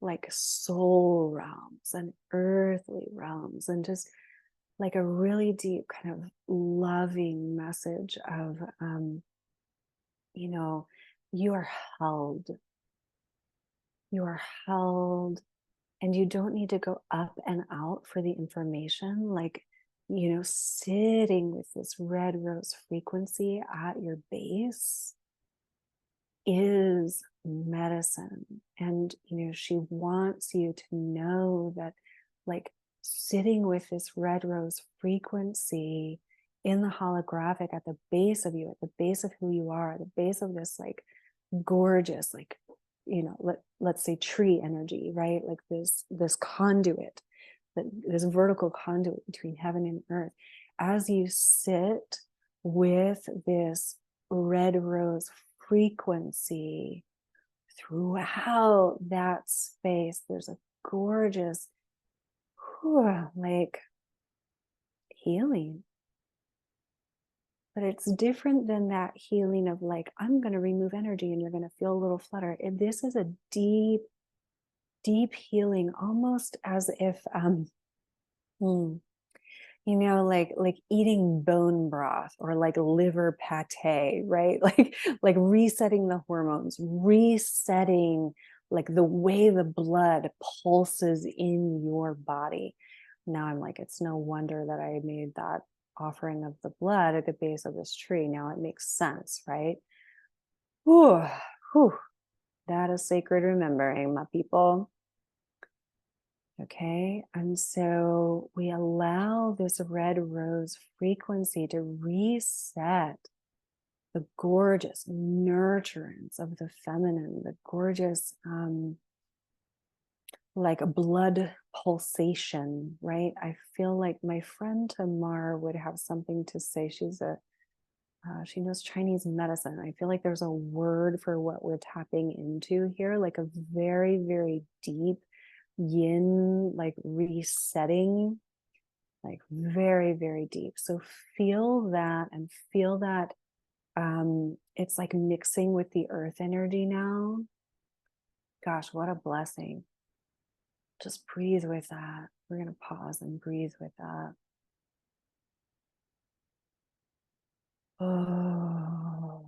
like soul realms and earthly realms, and just like a really deep kind of loving message of you are held, you are held, and you don't need to go up and out for the information. Like, sitting with this red rose frequency at your base is medicine. And she wants you to know that, like, sitting with this red rose frequency in the holographic at the base of you, at the base of who you are, at the base of this like gorgeous, like, let's say tree energy, right? Like this conduit, this vertical conduit between heaven and earth. As you sit with this red rose frequency throughout that space, there's a gorgeous like healing. But it's different than that healing of like, I'm going to remove energy and you're going to feel a little flutter. And this is a deep, deep healing, almost as if like eating bone broth or like liver pate, right? Like resetting the hormones, resetting like the way the blood pulses in your body. Now I'm like, it's no wonder that I made that offering of the blood at the base of this tree. Now it makes sense, right? Whew, whew. That is sacred remembering, my people. Okay, and so we allow this red rose frequency to reset the gorgeous nurturance of the feminine, the gorgeous like a blood pulsation, right? I feel like my friend Tamar would have something to say. She knows Chinese medicine. I feel like there's a word for what we're tapping into here, like a very, very deep yin, like resetting, like very, very deep. So feel that and feel that it's like mixing with the earth energy now. Gosh, what a blessing. Just breathe with that. We're going to pause and breathe with that. Oh.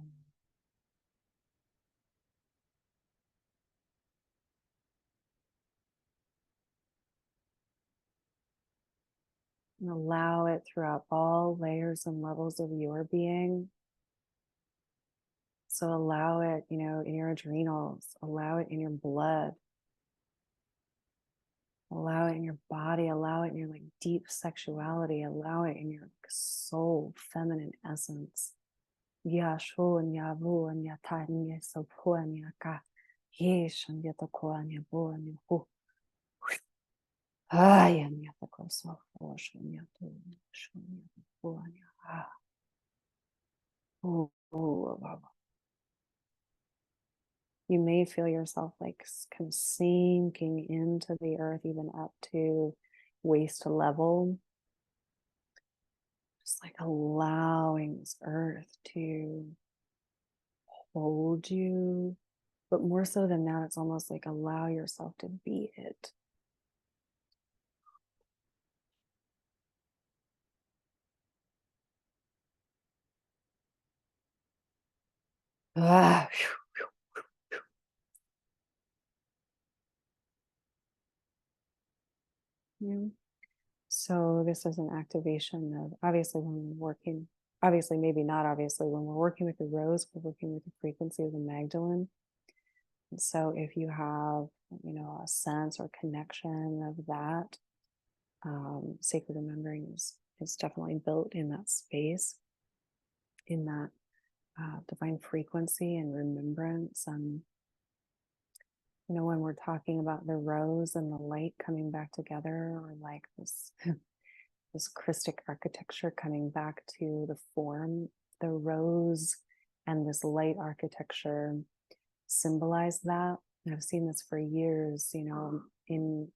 And allow it throughout all layers and levels of your being. So allow it, in your adrenals, allow it in your blood, allow it in your body, allow it in your like deep sexuality, allow it in your soul, feminine essence. Yashu and Yavu and Yatanya Sopo and Yaka. Yesh and Yatako and Yabu and Yahu. Ay and Yatako so Osh and Yatu and Yabu and Yaha. Ooh, ooh, wow. You may feel yourself like kind of sinking into the earth, even up to waist level. Just like allowing this earth to hold you. But more so than that, it's almost like allow yourself to be it. Ah, yeah. So this is an activation of, obviously when we're working, obviously maybe not obviously, when we're working with the rose, we're working with the frequency of the Magdalene. And so if you have, a sense or connection of that, sacred remembering is definitely built in that space, in that divine frequency and remembrance. When we're talking about the rose and the light coming back together, or like this this Christic architecture coming back to the form, the rose and this light architecture symbolize that. And I've seen this for years, in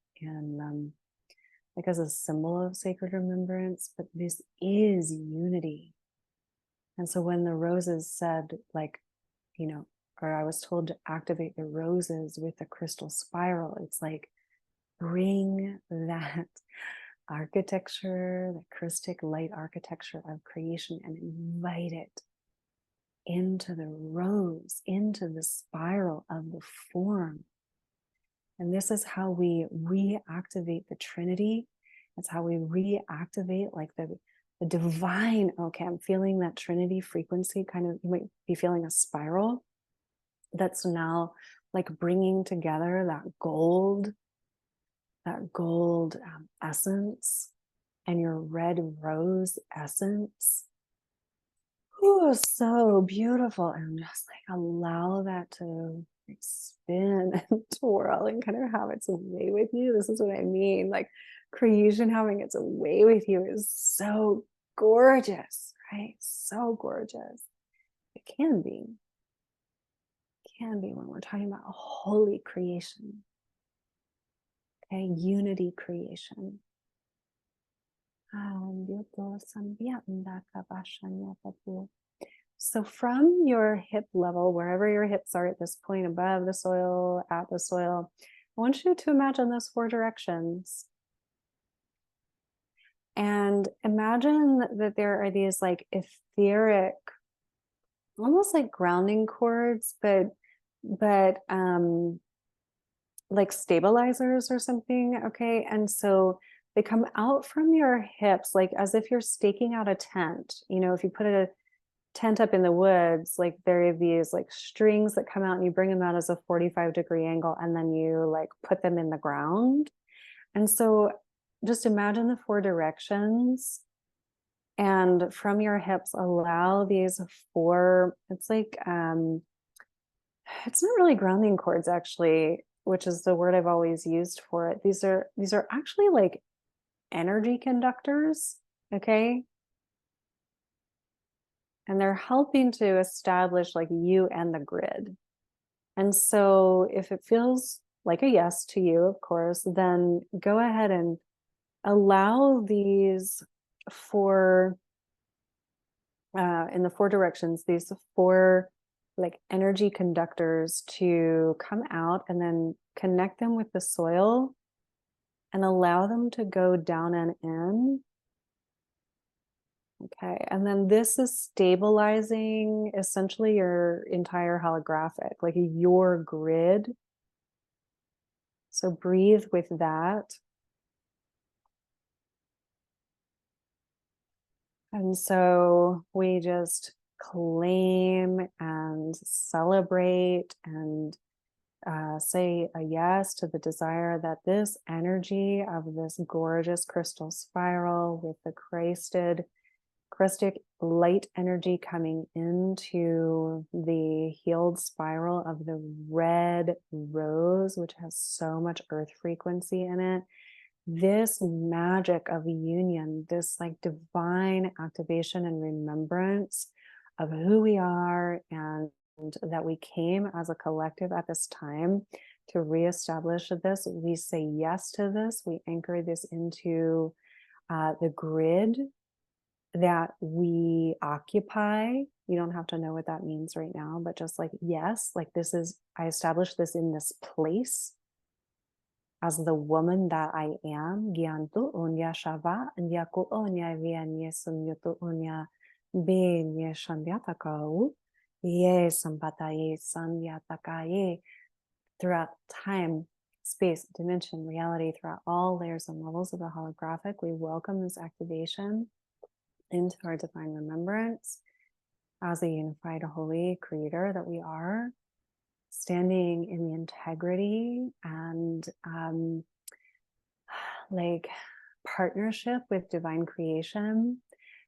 like as a symbol of sacred remembrance, but this is unity. And so when the roses said, like, or I was told to activate the roses with the crystal spiral, it's like, bring that architecture, the Christic light architecture of creation, and invite it into the rose, into the spiral of the form. And this is how we reactivate the Trinity. It's how we reactivate like the divine. Okay, I'm feeling that Trinity frequency kind of, you might be feeling a spiral that's now like bringing together that gold essence and your red rose essence. Oh, so beautiful. And just like allow that to spin and twirl and kind of have its way with you. This is what I mean. Like creation having its way with you is so gorgeous, right? So gorgeous. It can be. Can be when we're talking about a holy creation. Okay, unity creation. So from your hip level, wherever your hips are at this point, above the soil, at the soil, I want you to imagine those 4 directions. And imagine that there are these like etheric, almost like grounding cords, but like stabilizers or something. Okay. And so they come out from your hips, like as if you're staking out a tent. If you put a tent up in the woods, like there are these like strings that come out and you bring them out as a 45-degree angle, and then you like put them in the ground. And so just imagine the 4 directions, and from your hips allow these 4, it's like it's not really grounding cords actually, which is the word I've always used for it. These are actually like energy conductors, okay? And they're helping to establish like you and the grid. And so if it feels like a yes to you, of course, then go ahead and allow these 4 in the 4 directions, these 4 like energy conductors to come out, and then connect them with the soil and allow them to go down and in. Okay, and then this is stabilizing essentially your entire holographic, like your grid. So breathe with that. And so we just claim and celebrate and say a yes to the desire that this energy of this gorgeous crystal spiral with the Christic light energy coming into the healed spiral of the red rose, which has so much earth frequency in it. This magic of union, this like divine activation and remembrance of who we are, and that we came as a collective at this time to reestablish this. We say yes to this. We anchor this into the grid that we occupy. You don't have to know what that means right now, but just like, yes, like this is, I established this in this place as the woman that I am. Gyantu onya shava nyaku onya vianye sunyutu onya be nye shandyatakau ye sampataye sanyatakaye. Throughout time, space, dimension, reality, throughout all layers and levels of the holographic, we welcome this activation into our divine remembrance as a unified holy creator that we are, standing in the integrity and like partnership with divine creation.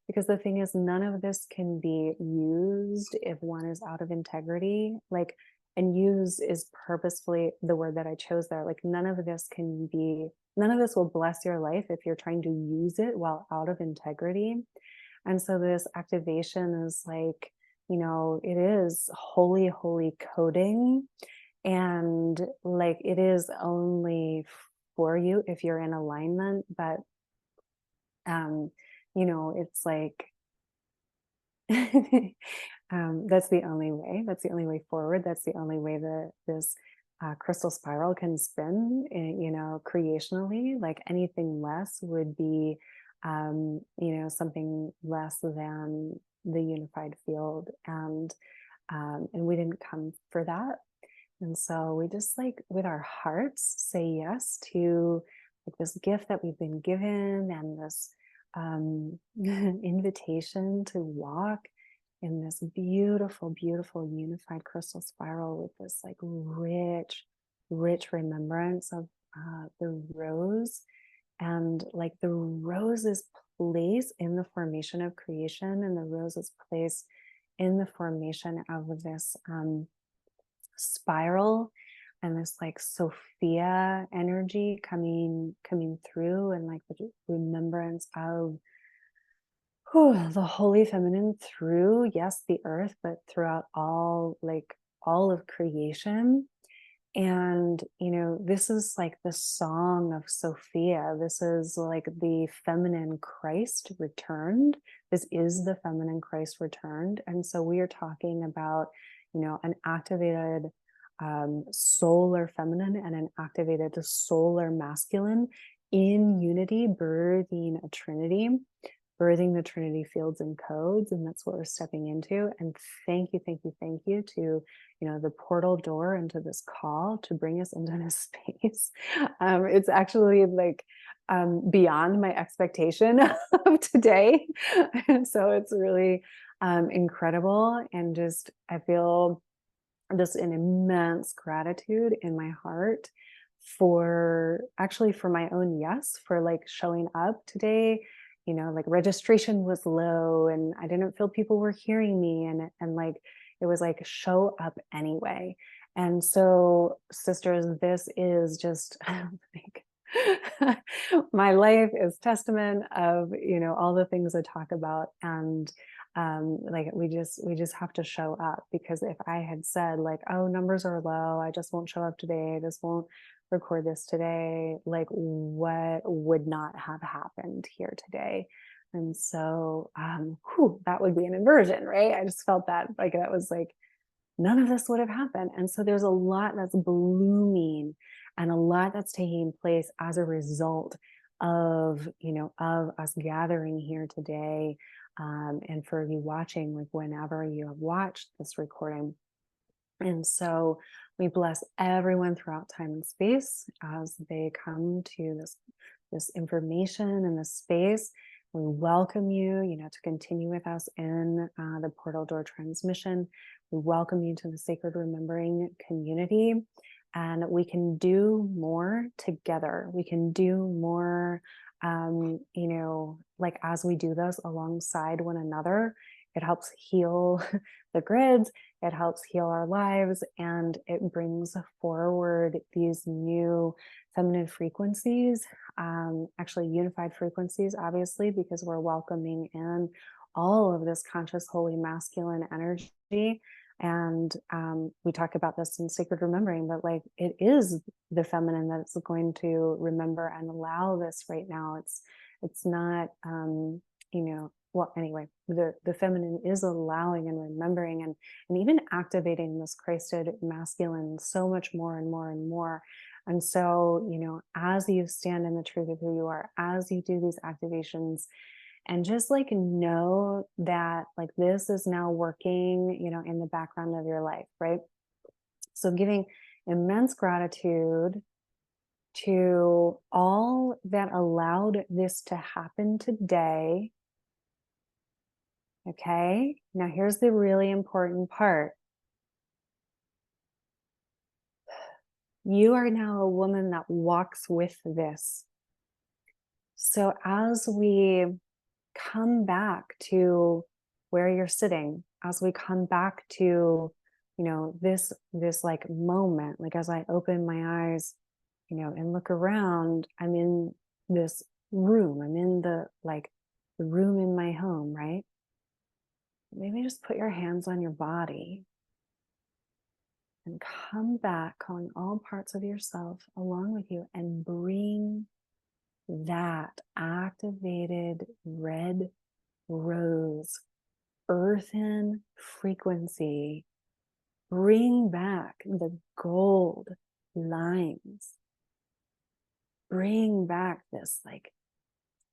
Because the thing is, none of this can be used if one is out of integrity. Like, and use is purposefully the word that I chose there. Like, none of this will bless your life if you're trying to use it while out of integrity. And so this activation is like, it is holy, holy coding. And like, it is only for you if you're in alignment. But, it's like, that's the only way. That's the only way forward. That's the only way that this crystal spiral can spin, creationally. Like anything less would be, something less than the unified field. And we didn't come for that. And so we just like with our hearts say yes to like this gift that we've been given, and this invitation to walk in this beautiful, beautiful unified crystal spiral with this like rich, rich remembrance of the rose, and like the rose's place in the formation of creation, and the rose's place in the formation of this spiral, and this like Sophia energy coming through, and like the remembrance of the holy feminine through, yes, the earth, but throughout all of creation. And this is like the song of Sophia. This is like the feminine Christ returned. This is the feminine Christ returned. And so we are talking about an activated solar feminine and an activated solar masculine in unity, birthing a trinity, birthing the Trinity fields and codes. And that's what we're stepping into. And thank you to the portal door into this call to bring us into this space. It's actually like beyond my expectation of today. So it's really incredible. And just I feel just an immense gratitude in my heart for my own yes, for like showing up today. Like registration was low and I didn't feel people were hearing me, and like it was like show up anyway. And so sisters, this is just like my life is testament of all the things I talk about. And like we just have to show up, because if I had said like, oh, numbers are low, I just won't show up today, I just won't record this today, like what would not have happened here today? And so that would be an inversion, right? I just felt that like that was like none of this would have happened. And so there's a lot that's blooming and a lot that's taking place as a result of of us gathering here today. And for you watching, like whenever you have watched this recording. And so we bless everyone throughout time and space as they come to this information and this space. We welcome you, to continue with us in the portal door transmission. We welcome you to the Sacred Remembering community, and we can do more together. We can do more, like as we do this alongside one another. It helps heal the grids, it helps heal our lives, and it brings forward these new feminine frequencies, actually unified frequencies, obviously, because we're welcoming in all of this conscious, holy, masculine energy. And we talk about this in sacred remembering, but like it is the feminine that's going to remember and allow this right now. It's not, well, anyway, the feminine is allowing and remembering and even activating this Christed masculine so much more and more and more. And so, as you stand in the truth of who you are, as you do these activations, and just like know that like this is now working, in the background of your life, right? So giving immense gratitude to all that allowed this to happen today. Okay, now here's the really important part. You are now a woman that walks with this. So as we come back to where you're sitting, as we come back to, this like moment, like as I open my eyes, and look around, I'm in this room, I'm in the room in my home, right? Maybe just put your hands on your body and come back, calling all parts of yourself along with you, and bring that activated red rose, earthen frequency. Bring back the gold lines. Bring back this like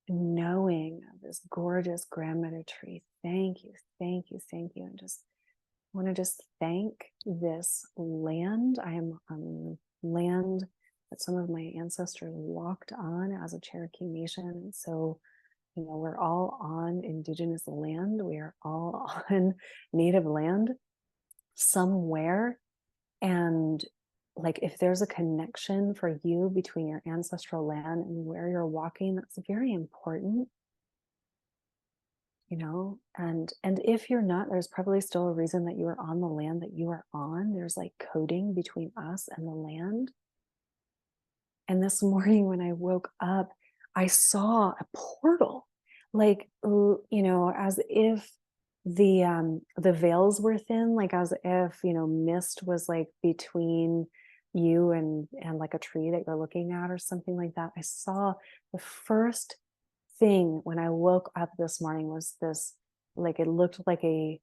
knowing of this gorgeous grandmother tree. Thank you, thank you, thank you. And just want to just thank this land. I am on land that some of my ancestors walked on as a Cherokee Nation. And so, we're all on Indigenous land. We are all on Native land somewhere. And like, if there's a connection for you between your ancestral land and where you're walking, that's very important. And if you're not, there's probably still a reason that you are on the land that you are on. There's like coding between us and the land. And this morning when I woke up, I saw a portal, like, as if the veils were thin, like as if, mist was like between you and like a tree that you're looking at or something like that. I saw the first thing when I woke up this morning was this, like, it looked like a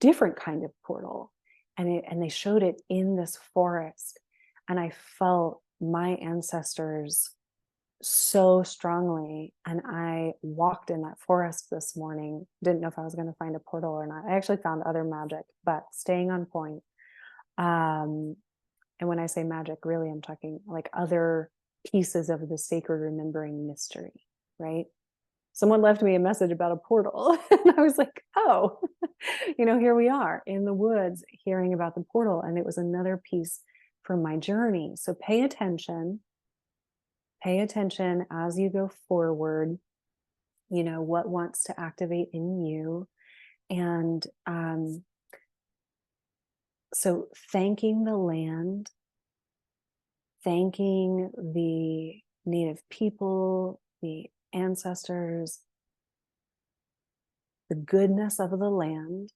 different kind of portal, and they showed it in this forest, and I felt my ancestors so strongly. And I walked in that forest this morning, didn't know if I was going to find a portal or not. I actually found other magic, but staying on point. And when I say magic, really I'm talking like other pieces of the sacred remembering mystery, right? Someone left me a message about a portal and I was like, oh, here we are in the woods hearing about the portal. And it was another piece from my journey. So pay attention as you go forward, what wants to activate in you. And so thanking the land, thanking the Native people, the ancestors, the goodness of the land,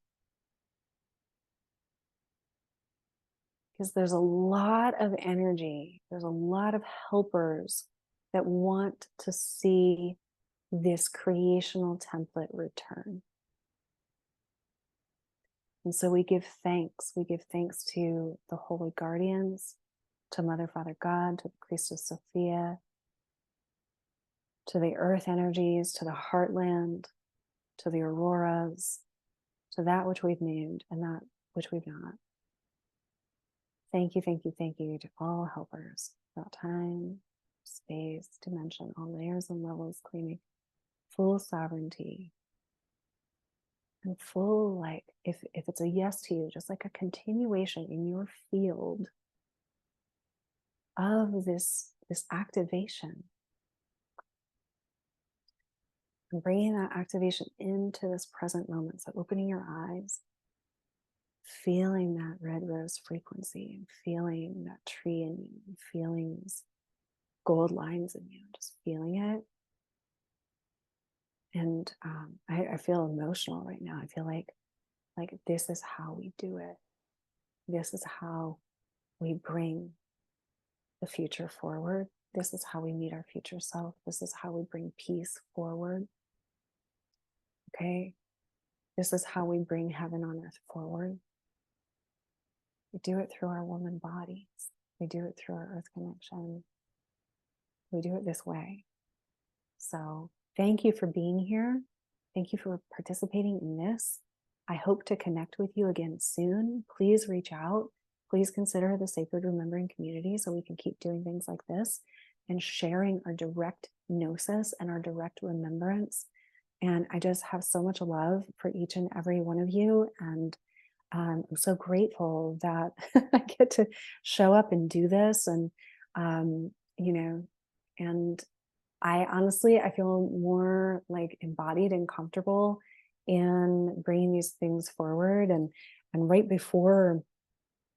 because there's a lot of energy, there's a lot of helpers that want to see this creational template return. And so we give thanks. We give thanks to the holy guardians, to Mother, Father, God, to the Krystal Sophia, to the earth energies, to the heartland, to the auroras, to that which we've named and that which we've not. Thank you, thank you, thank you to all helpers throughout time, space, dimension, all layers and levels, claiming full sovereignty and full, like, if it's a yes to you, just like a continuation in your field of this activation. And bringing that activation into this present moment. So opening your eyes, feeling that red rose frequency, and feeling that tree in you, and feeling these gold lines in you, just feeling it. And I feel emotional right now. I feel like this is how we do it. This is how we bring the future forward. This is how we meet our future self. This is how we bring peace forward. Okay. This is how we bring heaven on earth forward. We do it through our woman bodies. We do it through our earth connection. We do it this way. So thank you for being here. Thank you for participating in this. I hope to connect with you again soon. Please reach out. Please consider the Sacred Remembering community so we can keep doing things like this and sharing our direct gnosis and our direct remembrance. And I just have so much love for each and every one of you. And I'm so grateful that I get to show up and do this. And, and I feel more like embodied and comfortable in bringing these things forward. And right before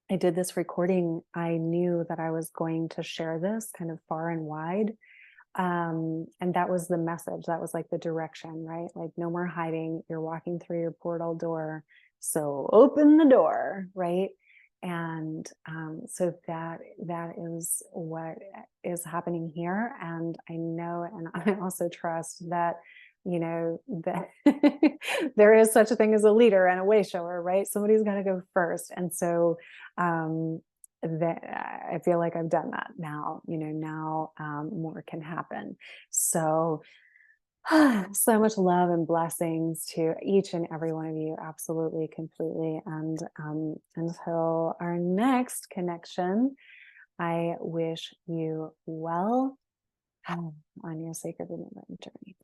I did this recording, I knew that I was going to share this kind of far and wide. And that was the message. That was like the direction, right? Like no more hiding. You're walking through your portal door. So open the door, right? And so that is what is happening here. And I know, and I also trust that, that there is such a thing as a leader and a way shower, right? Somebody's got to go first. And so that I feel like I've done that now, now more can happen. So so much love and blessings to each and every one of you. Absolutely, completely. And until our next connection, I wish you well on your sacred remembrance journey.